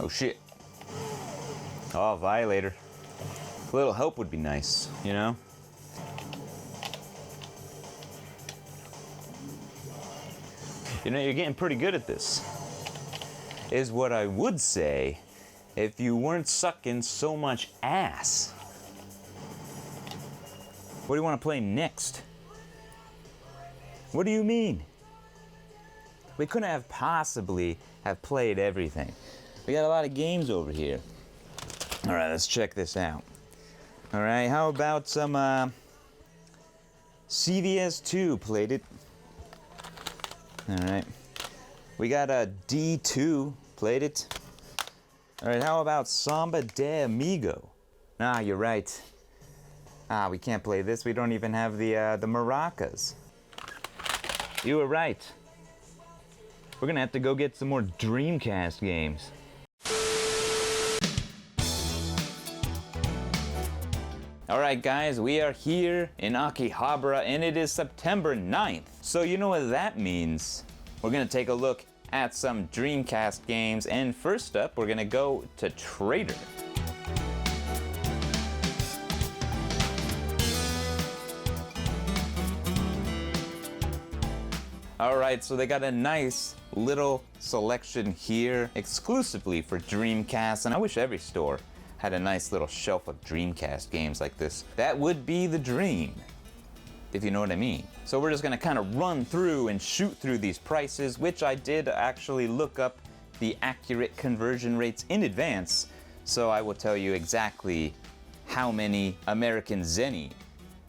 Oh shit. Oh, violator. A little help would be nice, you know? You know, you're getting pretty good at this. Is what I would say if you weren't sucking so much ass. What do you want to play next? What do you mean? We couldn't have possibly have played everything. We got a lot of games over here. All right, let's check this out. All right, how about some CVS2? Played it. All right, we got a D2. Played it. All right, how about Samba de Amigo? Ah, you're right. Ah, we can't play this. We don't even have the maracas. You were right. We're gonna have to go get some more Dreamcast games. Alright guys, we are here in Akihabara and it is September 9th. So you know what that means. We're gonna take a look at some Dreamcast games, and first up we're gonna go to Trader. Alright, so they got a nice little selection here exclusively for Dreamcast, and I wish every store had a nice little shelf of Dreamcast games like this. That would be the dream, if you know what I mean. So we're just gonna kind of run through and shoot through these prices, which I did actually look up the accurate conversion rates in advance, so I will tell you exactly how many American zenny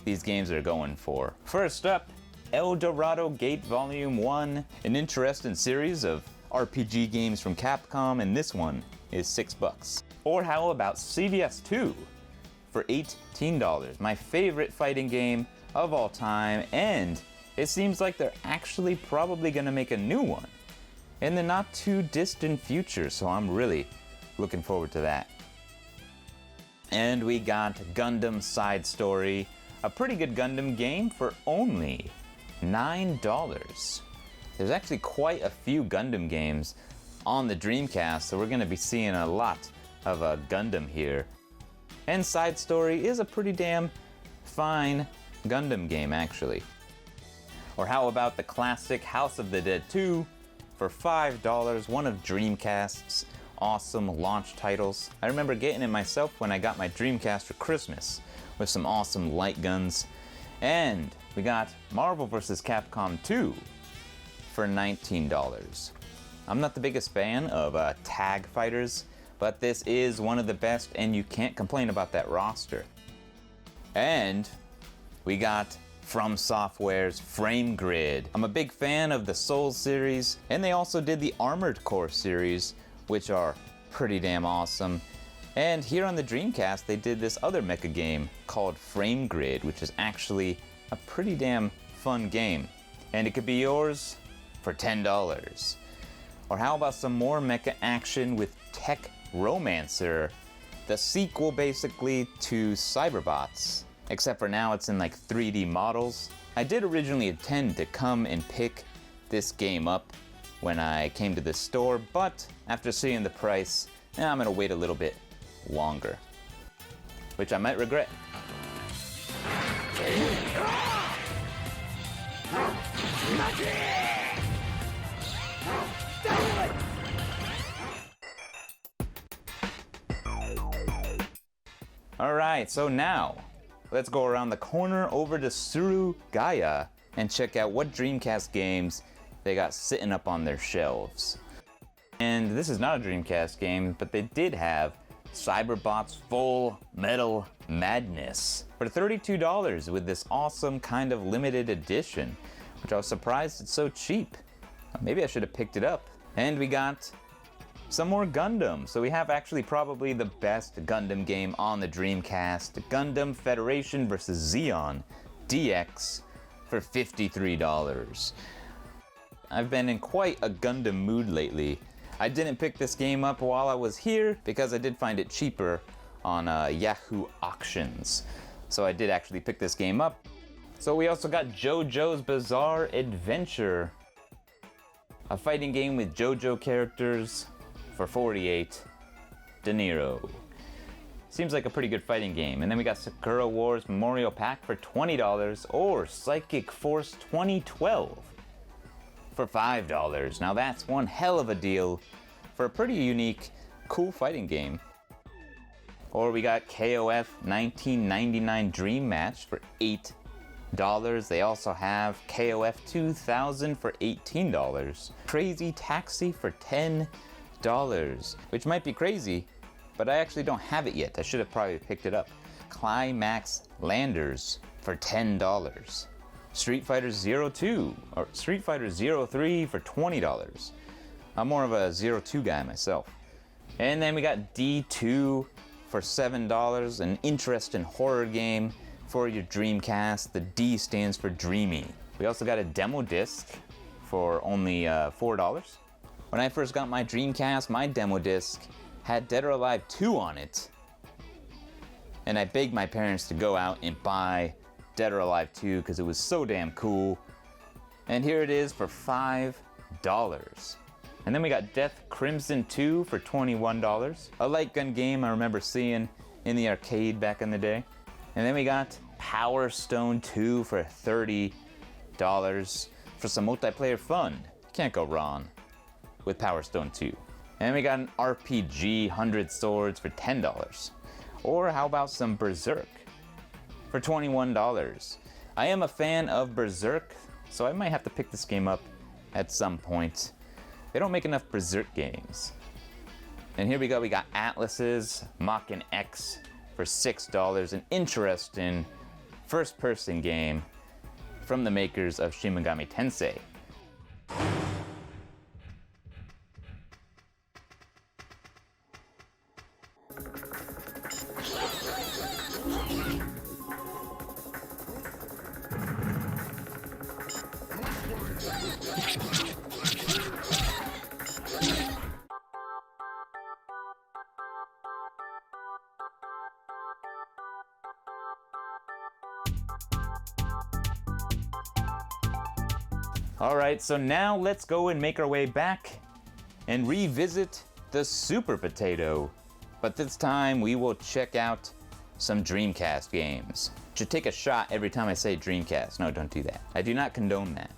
these games are going for. First up, El Dorado Gate Volume 1, an interesting series of RPG games from Capcom, and this one is $6. Or how about CVS 2 for $18, my favorite fighting game of all time, and it seems like they're actually probably gonna make a new one in the not too distant future, so I'm really looking forward to that. And we got Gundam Side Story, a pretty good Gundam game for only $9. There's actually quite a few Gundam games on the Dreamcast, so we're gonna be seeing a lot of a Gundam here. And Side Story is a pretty damn fine Gundam game, actually. Or how about the classic House of the Dead 2 for $5, one of Dreamcast's awesome launch titles. I remember getting it myself when I got my Dreamcast for Christmas with some awesome light guns. And we got Marvel vs. Capcom 2 for $19. I'm not the biggest fan of tag fighters, but this is one of the best, and you can't complain about that roster. And we got From Software's Frame Grid. I'm a big fan of the Souls series, and they also did the Armored Core series, which are pretty damn awesome. And here on the Dreamcast, they did this other mecha game called Frame Grid, which is actually a pretty damn fun game. And it could be yours for $10. Or how about some more mecha action with Tech Romancer, the sequel basically to Cyberbots, except for now it's in like 3D models. I did originally intend to come and pick this game up when I came to this store, but after seeing the price, I'm gonna wait a little bit longer, which I might regret. Alright, so now let's go around the corner over to Surugaya and check out what Dreamcast games they got sitting up on their shelves. And this is not a Dreamcast game, but they did have Cyberbots Full Metal Madness for $32 with this awesome kind of limited edition, which I was surprised it's so cheap. Maybe I should have picked it up. And we got some more Gundam. So we have actually probably the best Gundam game on the Dreamcast, Gundam Federation vs. Zeon DX for $53. I've been in quite a Gundam mood lately. I didn't pick this game up while I was here because I did find it cheaper on Yahoo Auctions. So I did actually pick this game up. So we also got JoJo's Bizarre Adventure, a fighting game with JoJo characters for $48. De Niro. Seems like a pretty good fighting game. And then we got Sakura Wars Memorial Pack for $20 or Psychic Force 2012 for $5. Now that's one hell of a deal for a pretty unique, cool fighting game. Or we got KOF 1999 Dream Match for $8. They also have KOF 2000 for $18. Crazy Taxi for $10, which might be crazy, but I actually don't have it yet. I should have probably picked it up. Climax Landers for $10. Street Fighter 02 or Street Fighter 03 for $20. I'm more of a 02 guy myself. And then we got D2 for $7, an interesting horror game for your Dreamcast. The D stands for Dreamy. We also got a demo disc for only $4. When I first got my Dreamcast, my demo disc had Dead or Alive 2 on it. And I begged my parents to go out and buy Dead or Alive 2 because it was so damn cool. And here it is for $5. And then we got Death Crimson 2 for $21. A light gun game I remember seeing in the arcade back in the day. And then we got Power Stone 2 for $30 for some multiplayer fun. Can't go wrong with Power Stone 2. And then we got an RPG 100 Swords for $10. Or how about some Berserk for $21. I am a fan of Berserk, so I might have to pick this game up at some point. They don't make enough Berserk games. And here we go, we got Atlas's Mach-N X for $6, an interesting first-person game from the makers of Shin Megami Tensei. Alright, so now let's go and make our way back and revisit the Super Potato. But this time we will check out some Dreamcast games. Should take a shot every time I say Dreamcast. No, don't do that. I do not condone that.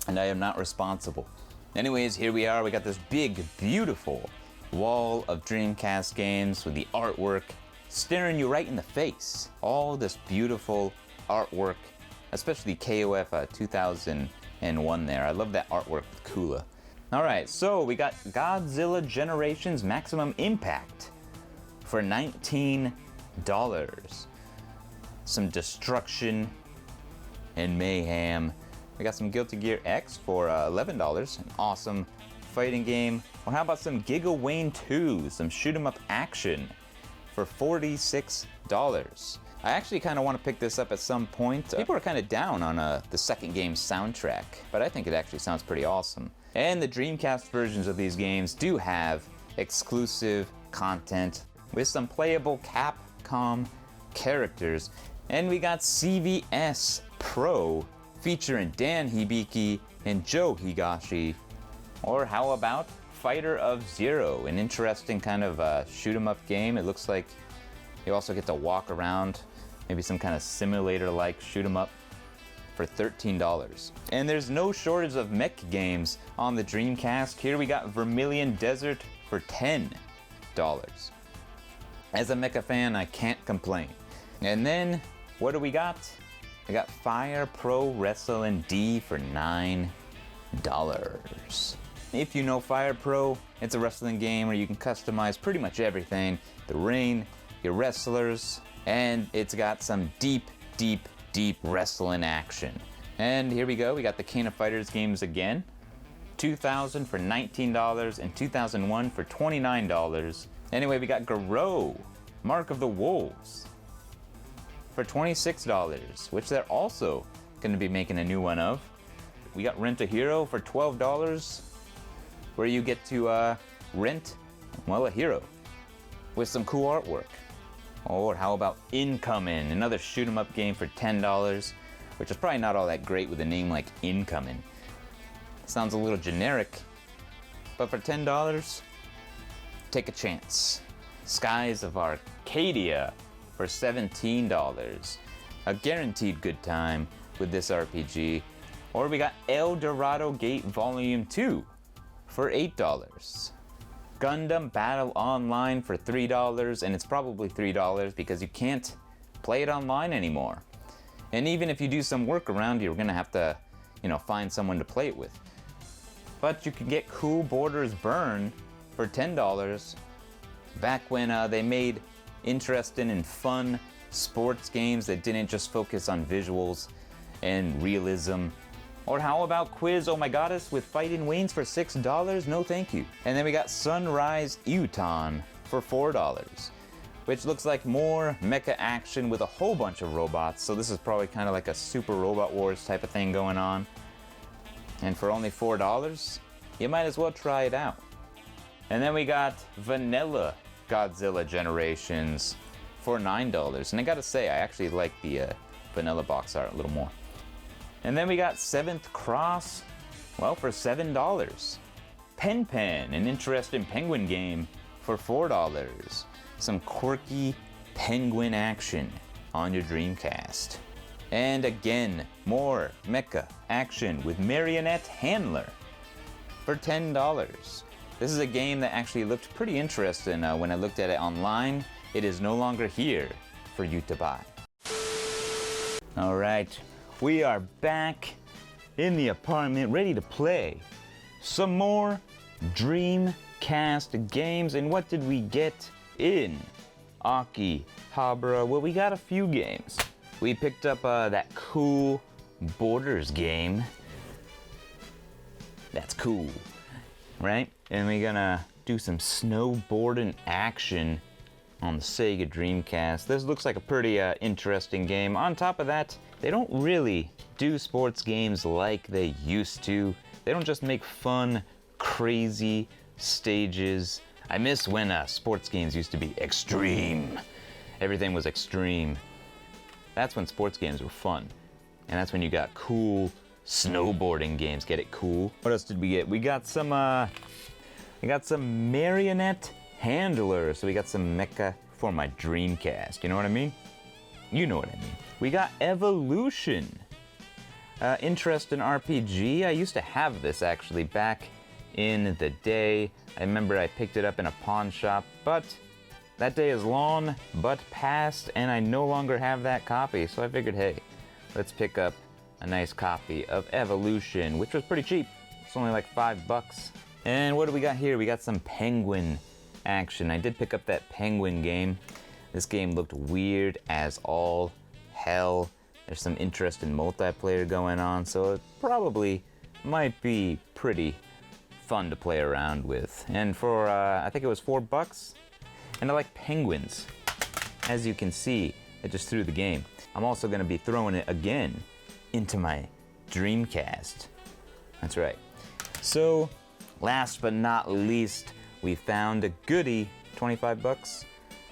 And I am not responsible. Anyways, here we are. We got this big, beautiful wall of Dreamcast games with the artwork staring you right in the face. All this beautiful artwork, especially KOF 2001 there. I love that artwork with Kula. Alright, so we got Godzilla Generations Maximum Impact for $19. Some destruction and mayhem. We got some Guilty Gear X for $11, an awesome fighting game. Or how about some Giga Wayne 2, some shoot 'em up action for $46. I actually kind of want to pick this up at some point. People are kind of down on the second game's soundtrack, but I think it actually sounds pretty awesome. And the Dreamcast versions of these games do have exclusive content with some playable Capcom characters. And we got CVS Pro featuring Dan Hibiki and Joe Higashi. Or how about Fighter of Zero, an interesting kind of shoot 'em up game. It looks like you also get to walk around, maybe some kind of simulator-like shoot 'em up for $13. And there's no shortage of mech games on the Dreamcast. Here we got Vermilion Desert for $10. As a mecha fan, I can't complain. And then, what do we got? We got Fire Pro Wrestling D for $9. If you know Fire Pro, it's a wrestling game where you can customize pretty much everything. The ring, your wrestlers, and it's got some deep wrestling action. And here we go, we got the King of Fighters games again. 2000 for $19 and 2001 for $29. Anyway, we got Garou, Mark of the Wolves for $26, which they're also going to be making a new one of. We got Rent a Hero for $12, where you get to rent, well, a hero with some cool artwork. Or how about Incoming, another shoot 'em up game for $10, which is probably not all that great with a name like Incoming. Sounds a little generic, but for $10, take a chance. Skies of Arcadia for $17. A guaranteed good time with this RPG. Or we got El Dorado Gate Volume 2 for $8. Gundam Battle Online for $3, and it's probably $3 because you can't play it online anymore. And even if you do some workaround, you're gonna have to, find someone to play it with. But you can get Cool Borders Burn for $10 back when they made interesting and fun sports games that didn't just focus on visuals and realism. Or how about Quiz Oh My Goddess with Fighting Wings for $6? No thank you. And then we got Sunrise Uton for $4, which looks like more mecha action with a whole bunch of robots. So this is probably kind of like a Super Robot Wars type of thing going on. And for only $4, you might as well try it out. And then we got Vanilla Godzilla Generations for $9. And I gotta say, I actually like the vanilla box art a little more. And then we got Seventh Cross, well, for $7. Pen Pen, an interesting penguin game, for $4. Some quirky penguin action on your Dreamcast. And again, more mecha action with Marionette Handler for $10. This is a game that actually looked pretty interesting when I looked at it online. It is no longer here for you to buy. All right, we are back in the apartment ready to play some more Dreamcast games. And what did we get in Akihabara? Well, we got a few games. We picked up that Cool Borders game. That's cool, right? And we're gonna do some snowboarding action on the Sega Dreamcast. This looks like a pretty interesting game. On top of that, they don't really do sports games like they used to. They don't just make fun, crazy stages. I miss when sports games used to be extreme. Everything was extreme. That's when sports games were fun. And that's when you got cool snowboarding games. Get it? Cool. What else did we get? We got some Marionette Handler. So we got some mecha for my Dreamcast. You know what I mean? You know what I mean. We got Evolution. Interesting RPG. I used to have this actually back in the day. I remember I picked it up in a pawn shop, but that day is long but past, and I no longer have that copy. So I figured, hey, let's pick up a nice copy of Evolution, which was pretty cheap. It's only like $5. And what do we got here? We got some penguin action. I did pick up that penguin game. This game looked weird as all hell. There's some interesting multiplayer going on, so it probably might be pretty fun to play around with. And for, I think it was $4. And I like penguins. As you can see, I just threw the game. I'm also gonna be throwing it again into my Dreamcast. That's right. So, last but not least, we found a goodie, $25.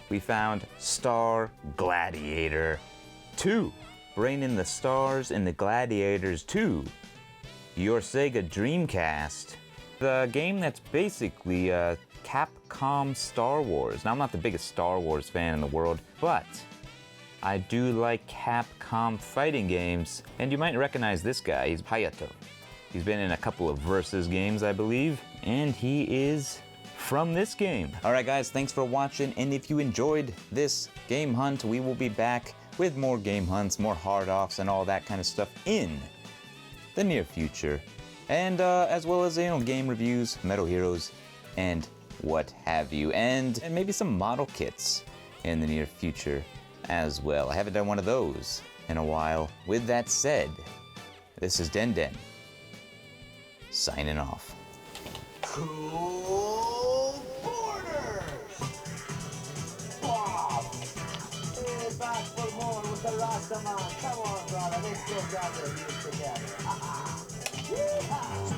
We found Star Gladiator 2. Bringing the stars and the gladiators to your Sega Dreamcast. The game that's basically Capcom Star Wars. Now, I'm not the biggest Star Wars fan in the world, but I do like Capcom fighting games. And you might recognize this guy. He's Hayato. He's been in a couple of Versus games, I believe, and he is from this game. All right, guys, thanks for watching. And if you enjoyed this game hunt, we will be back with more game hunts, more hard offs, and all that kind of stuff in the near future. And as well as, game reviews, Metal Heroes, and what have you. And maybe some model kits in the near future as well. I haven't done one of those in a while. With that said, this is Den Den, signing off. Cool Borders! Bob! Hey, back for more with the Rasta man. Come on, brother, let's go gather here together. Yeehaw!